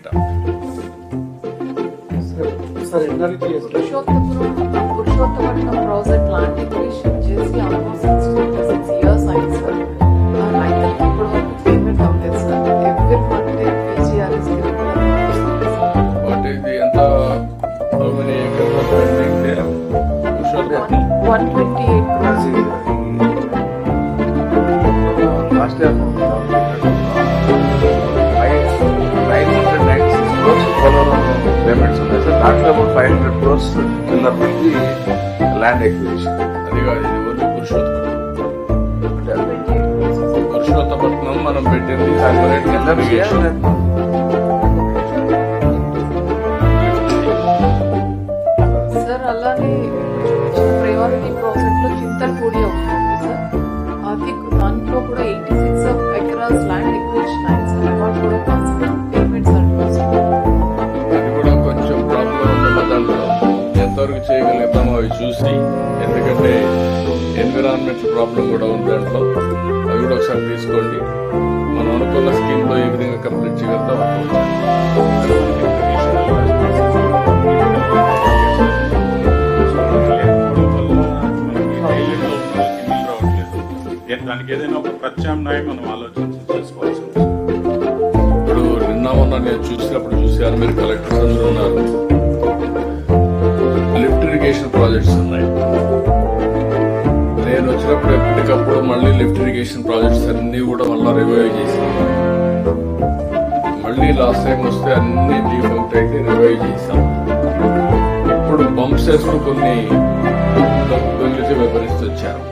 అనమాట. Purushottapatnam project land acquisition చేసి almost 66 years అయింది సార్. రైతులకు ఇప్పుడు వరకు పేమెంట్ అవ్వలేదు sir. Every month PGR is అంటే ఇది ఎంత how many acres of pending there? 128 crores. Last year 996 crores payments ఉన్నాయి సార్. దాంట్లో అబౌట్ 500 crores చిల్లర పెట్టి ల్యాండ్ ఎక్విజిషన్. అది కాదు, ఇది ఓన్లీ పురుషోత్తపట్నం మనం పెట్టింది separate irrigation. సార్ అలానే ప్రయారిటీ ప్రాజెక్ట్ లో చింతలపూడి ఉంటుంది సార్. అది దాంట్లో కూడా 86 ఎకరాస్ ల్యాండ్ ఎక్విజిషన్ అయింది సార్. అవార్డు కూడా పేమెంట్స్ అంటున్నారు. అది కూడా కొంచెం ప్రాబ్లం ఉందన్న దాంట్లో ఎంతవరకు చేయగలుగుతామో అవి చూసి, ఎందుకంటే ఎన్విరాన్మెంట్ ప్రాబ్లం కూడా ఉంది దాంట్లో. అవి కూడా ఒకసారి తీసుకోండి. మనం అనుకున్న స్కీమ్ లో ఏ విధంగా కంప్లీట్ చేయగలుగుతాం. దానికి ఏదైనా ఒక ప్రత్యామ్నాయం మనం ఆలోచించి చేసుకోవాల్సి ఉంది. ఇప్పుడు నిన్న మొన్న నేను చూశాను, మీరు కలెక్టర్స్ అందరూ ఉన్నారు. లిఫ్ట్ ఇరిగేషన్ ప్రాజెక్ట్స్ ఉన్నాయి. నేను వచ్చినప్పుడు ఎప్పటికప్పుడు మళ్ళీ లిఫ్ట్ ఇరిగేషన్ ప్రాజెక్ట్స్ అన్ని కూడా మళ్ళీ రివైవ్ చేశాను. మళ్ళీ లాస్ట్ టైం వస్తే అన్ని డిఫంక్ట్ అయితే రివైవ్ చేశాం. ఇప్పుడు బంప్సెస్ కొన్ని విభరిస్తూ వచ్చారు.